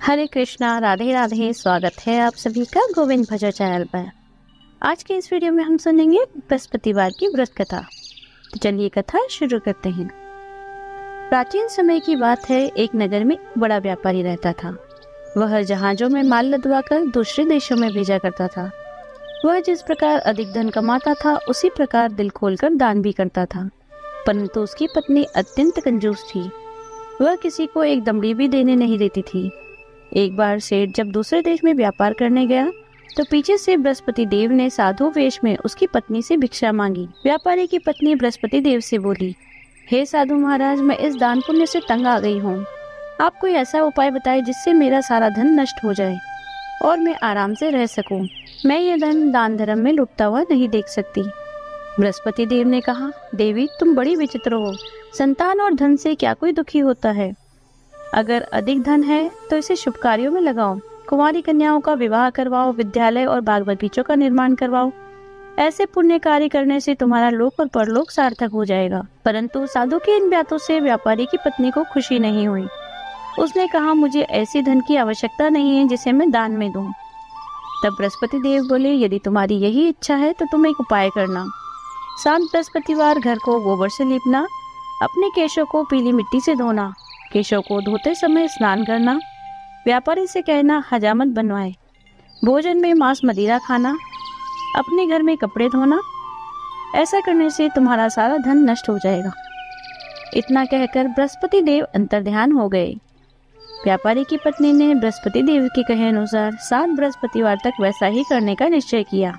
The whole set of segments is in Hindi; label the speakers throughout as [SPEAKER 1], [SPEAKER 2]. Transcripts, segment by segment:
[SPEAKER 1] हरे कृष्णा, राधे राधे। स्वागत है आप सभी का गोविंद भजन चैनल पर। आज के इस वीडियो में हम सुनेंगे बृहस्पतिवार की व्रत कथा। तो चलिए कथा शुरू करते हैं। प्राचीन समय की बात है। एक नगर में बड़ा व्यापारी रहता था। वह जहाजों में माल लदवाकर दूसरे देशों में भेजा करता था। वह जिस प्रकार अधिक धन कमाता था उसी प्रकार दिल खोलकर दान भी करता था। परंतु उसकी पत्नी अत्यंत कंजूस थी। वह किसी को एक दमड़ी भी देने नहीं देती थी। एक बार सेठ जब दूसरे देश में व्यापार करने गया तो पीछे से बृहस्पति देव ने साधु वेश में उसकी पत्नी से भिक्षा मांगी। व्यापारी की पत्नी बृहस्पति देव से बोली, हे साधु महाराज, मैं इस दान पुण्य से तंग आ गई हूँ। आप कोई ऐसा उपाय बताए जिससे मेरा सारा धन नष्ट हो जाए और मैं आराम से रह सकूं। मैं ये धन दान धर्म में लुटता हुआ नहीं देख सकती। बृहस्पति देव ने कहा, देवी तुम बड़ी विचित्र हो। संतान और धन से क्या कोई दुखी होता है? अगर अधिक धन है तो इसे शुभ कार्यों में लगाओ। कुंवारी कन्याओं का विवाह करवाओ, विद्यालय और बाग बगीचों का निर्माण करवाओ। ऐसे पुण्य कार्य करने से तुम्हारा लोक और परलोक सार्थक हो जाएगा। परंतु साधु की इन बातों से व्यापारी की पत्नी को खुशी नहीं हुई। उसने कहा, मुझे ऐसी धन की आवश्यकता नहीं है जिसे मैं दान में दूं। तब बृहस्पति देव बोले, यदि तुम्हारी यही इच्छा है तो तुम एक उपाय करना। शाम बृहस्पतिवार घर को गोबर से लीपना, अपने केशों को पीली मिट्टी से धोना, केशों को धोते समय स्नान करना, व्यापारी से कहना हजामत बनवाए, भोजन में मांस मदिरा खाना, अपने घर में कपड़े धोना। ऐसा करने से तुम्हारा सारा धन नष्ट हो जाएगा। इतना कहकर बृहस्पति देव अंतर्ध्यान हो गए। व्यापारी की पत्नी ने बृहस्पति देव के कहे अनुसार 7 बृहस्पतिवार तक वैसा ही करने का निश्चय किया।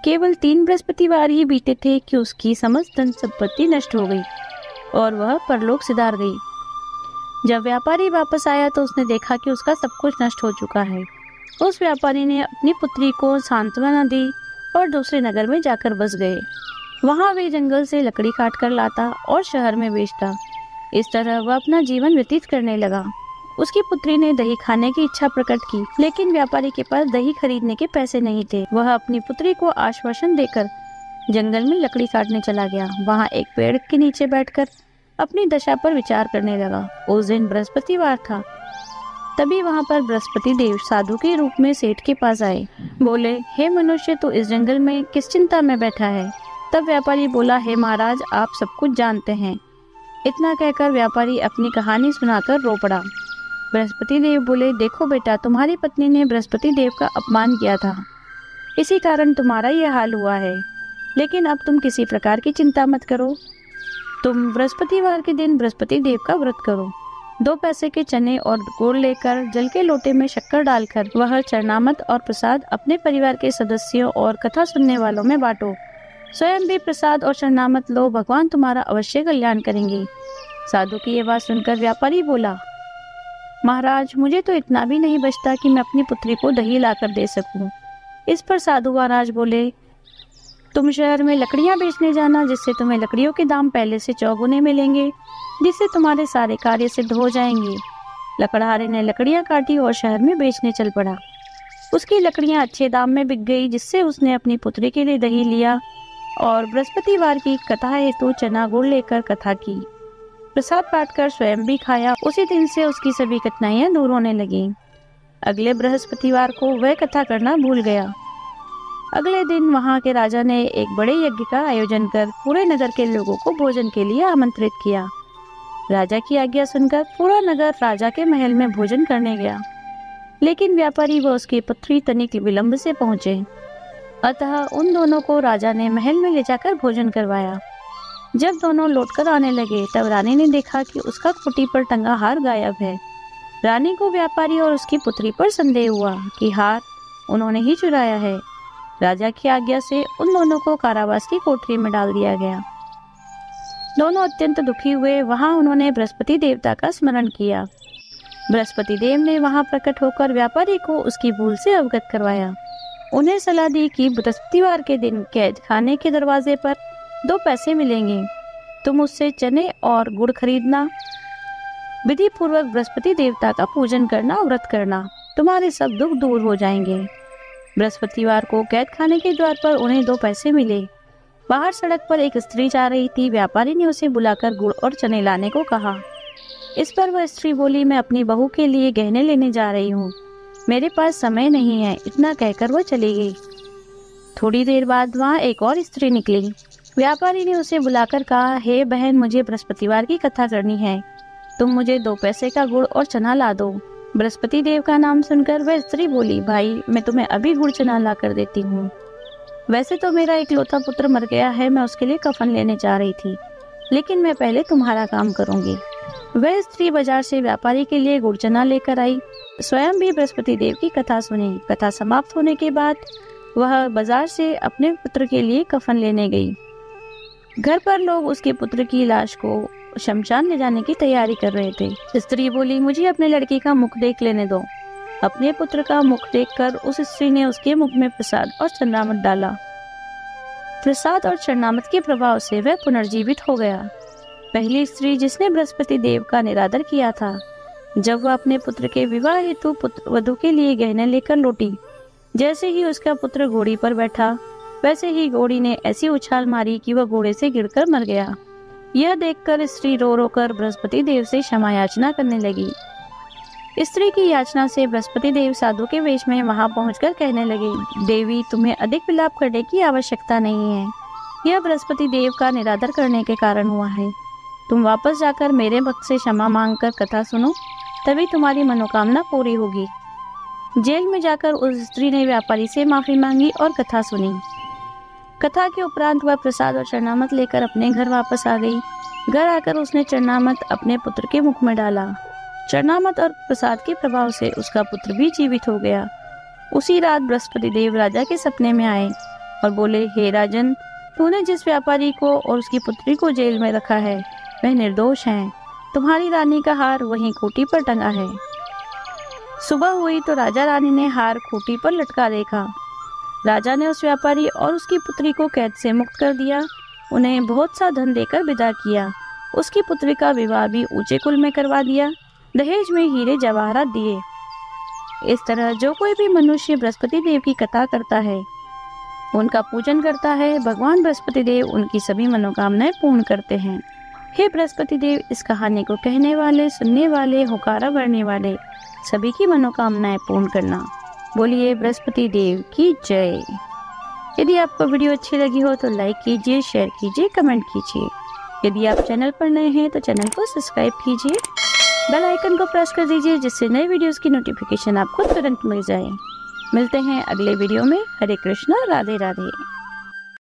[SPEAKER 1] केवल 3 बृहस्पतिवार ही बीते थे कि उसकी समस्त धन संपत्ति नष्ट हो गई और वह परलोक सिधार गई। जब व्यापारी वापस आया तो उसने देखा कि उसका सब कुछ नष्ट हो चुका है। उस व्यापारी ने अपनी पुत्री को सांत्वना दी और दूसरे नगर में जाकर बस गए। वहां वे जंगल से लकड़ी काट कर लाता और शहर में बेचता। इस तरह वह अपना जीवन व्यतीत करने लगा। उसकी पुत्री ने दही खाने की इच्छा प्रकट की, लेकिन व्यापारी के पास दही खरीदने के पैसे नहीं थे। वह अपनी पुत्री को आश्वासन देकर जंगल में लकड़ी काटने चला गया। वहाँ एक पेड़ के नीचे बैठकर अपनी दशा पर विचार करने लगा। उस दिन बृहस्पतिवार था। तभी वहां पर बृहस्पति देव साधु के रूप में सेठ के पास आए। बोले, हे मनुष्य, तू इस जंगल में किस चिंता में बैठा है? तब व्यापारी बोला, हे महाराज, आप सब कुछ जानते हैं। इतना कहकर व्यापारी अपनी कहानी सुनाकर रो पड़ा। बृहस्पति देव बोले, देखो बेटा, तुम्हारी पत्नी ने बृहस्पति देव का अपमान किया था, इसी कारण तुम्हारा यह हाल हुआ है। लेकिन अब तुम किसी प्रकार की चिंता मत करो। तुम बृहस्पतिवार के दिन बृहस्पति देव का व्रत करो। 2 पैसे के चने और गुड़ लेकर जल के लोटे में शक्कर डालकर वह चरणामत और प्रसाद अपने परिवार के सदस्यों और कथा सुनने वालों में बांटो। स्वयं भी प्रसाद और चरणामत लो, भगवान तुम्हारा अवश्य कल्याण करेंगे। साधु की ये बात सुनकर व्यापारी बोला, महाराज, मुझे तो इतना भी नहीं बचता कि मैं अपनी पुत्री को दही लाकर दे सकूं। इस पर साधु महाराज बोले, तुम शहर में लकड़ियां बेचने जाना, जिससे तुम्हें लकड़ियों के दाम पहले से चौगुने मिलेंगे, जिससे तुम्हारे सारे कार्य सिद्ध हो जाएंगे। लकड़हारे ने लकड़ियां काटी और शहर में बेचने चल पड़ा। उसकी लकड़ियां अच्छे दाम में बिक गई, जिससे उसने अपनी पुत्री के लिए दही लिया और बृहस्पतिवार की कथा हेतु चना गुड़ लेकर कथा की। प्रसाद बांटकर स्वयं भी खाया। उसी दिन से उसकी सभी कठिनाइयां दूर होने लगी। अगले बृहस्पतिवार को वह कथा करना भूल गया। अगले दिन वहां के राजा ने एक बड़े यज्ञ का आयोजन कर पूरे नगर के लोगों को भोजन के लिए आमंत्रित किया। राजा की आज्ञा सुनकर पूरा नगर राजा के महल में भोजन करने गया, लेकिन व्यापारी व उसकी पुत्री तनिक विलंब से पहुंचे। अतः उन दोनों को राजा ने महल में ले जाकर भोजन करवाया। जब दोनों लौटकर आने लगे तब रानी ने देखा कि उसका खूंटी पर टंगा हार गायब है। रानी को व्यापारी और उसकी पुत्री पर संदेह हुआ कि हार उन्होंने ही चुराया है। राजा की आज्ञा से उन दोनों को कारावास की कोठरी में डाल दिया गया। दोनों अत्यंत दुखी हुए। वहां उन्होंने बृहस्पति देवता का स्मरण किया। बृहस्पति देव ने वहां प्रकट होकर व्यापारी को उसकी भूल से अवगत करवाया। उन्हें सलाह दी कि बृहस्पतिवार के दिन कैद खाने के दरवाजे पर 2 पैसे मिलेंगे। तुम उससे चने और गुड़ खरीदना, विधि पूर्वक बृहस्पति देवता का पूजन करना, व्रत करना, तुम्हारे सब दुख दूर हो जाएंगे। बृहस्पतिवार को कैद खाने के द्वार पर उन्हें 2 पैसे मिले। बाहर सड़क पर एक स्त्री जा रही थी। व्यापारी ने उसे बुलाकर गुड़ और चने लाने को कहा। इस पर वह स्त्री बोली, मैं अपनी बहू के लिए गहने लेने जा रही हूँ, मेरे पास समय नहीं है। इतना कहकर वह चली गई। थोड़ी देर बाद वहाँ एक और स्त्री निकली। व्यापारी ने उसे बुलाकर कहा, हे बहन, मुझे बृहस्पतिवार की कथा करनी है, तुम मुझे 2 पैसे का गुड़ और चना ला दो। बृहस्पति देव का नाम सुनकर वह स्त्री बोली, भाई मैं तुम्हें अभी गुड़ चना ला कर देती हूँ। वैसे तो मेरा इकलौता पुत्र मर गया है, मैं उसके लिए कफन लेने जा रही थी, लेकिन मैं पहले तुम्हारा काम करूंगी। वह स्त्री बाजार से व्यापारी के लिए गुड़ चना लेकर आई, स्वयं भी बृहस्पति देव की कथा सुनी। कथा समाप्त होने के बाद वह बाजार से अपने पुत्र के लिए कफन लेने गई। घर पर लोग उसके पुत्र की लाश को शमशान ले जाने की तैयारी कर रहे थे। स्त्री बोली, मुझे अपने लड़के का मुख देख लेने दो। अपने पुत्र का मुख देखकर उस स्त्री ने उसके मुख में प्रसाद और चरणामृत डाला। प्रसाद और चरणामृत के प्रभाव से वह पुनर्जीवित हो गया। पहली स्त्री जिसने बृहस्पति देव का निरादर किया था, जब वह अपने पुत्र के विवाह हेतु वधू के लिए गहने लेकर लौटी, जैसे ही उसका पुत्र घोड़ी पर बैठा, वैसे ही घोड़ी ने ऐसी उछाल मारी कि वह घोड़े से गिरकर मर गया। यह देखकर स्त्री रो रो कर बृहस्पति देव से क्षमा याचना करने लगी। स्त्री की याचना से बृहस्पति देव साधु के वेश में वहां पहुंचकर कहने लगे, देवी, तुम्हें अधिक विलाप करने की आवश्यकता नहीं है। यह बृहस्पति देव का निरादर करने के कारण हुआ है। तुम वापस जाकर मेरे भक्त से क्षमा मांगकर कथा सुनो, तभी तुम्हारी मनोकामना पूरी होगी। जेल में जाकर उस स्त्री ने व्यापारी से माफी मांगी और कथा सुनी। कथा के उपरांत वह प्रसाद और चरणामृत लेकर अपने घर वापस आ गई। घर आकर उसने चरणामृत अपने पुत्र के मुख में डाला। चरणामृत और प्रसाद के प्रभाव से उसका पुत्र भी जीवित हो गया। उसी रात बृहस्पति देव राजा के सपने में आए और बोले, हे राजन, तूने जिस व्यापारी को और उसकी पुत्री को जेल में रखा है वह निर्दोष है। तुम्हारी रानी का हार वहीं खूंटी पर टंगा है। सुबह हुई तो राजा रानी ने हार खूंटी पर लटका देखा। राजा ने उस व्यापारी और उसकी पुत्री को कैद से मुक्त कर दिया, उन्हें बहुत सा धन देकर विदा किया। उसकी पुत्री का विवाह भी ऊंचे कुल में करवा दिया, दहेज में हीरे जवाहरात दिए। इस तरह जो कोई भी मनुष्य बृहस्पति देव की कथा करता है, उनका पूजन करता है, भगवान बृहस्पति देव उनकी सभी मनोकामनाएं पूर्ण करते हैं। हे बृहस्पति देव, इस कहानी को कहने वाले, सुनने वाले, होकारा भरने वाले सभी की मनोकामनाएं पूर्ण करना। बोलिए बृहस्पति देव की जय। यदि आपको वीडियो अच्छी लगी हो तो लाइक कीजिए, शेयर कीजिए, कमेंट कीजिए। यदि आप चैनल पर नए हैं तो चैनल को सब्सक्राइब कीजिए, बेल आइकन को प्रेस कर दीजिए, जिससे नए वीडियोस की नोटिफिकेशन आपको तुरंत मिल जाए। मिलते हैं अगले वीडियो में। हरे कृष्णा, राधे राधे।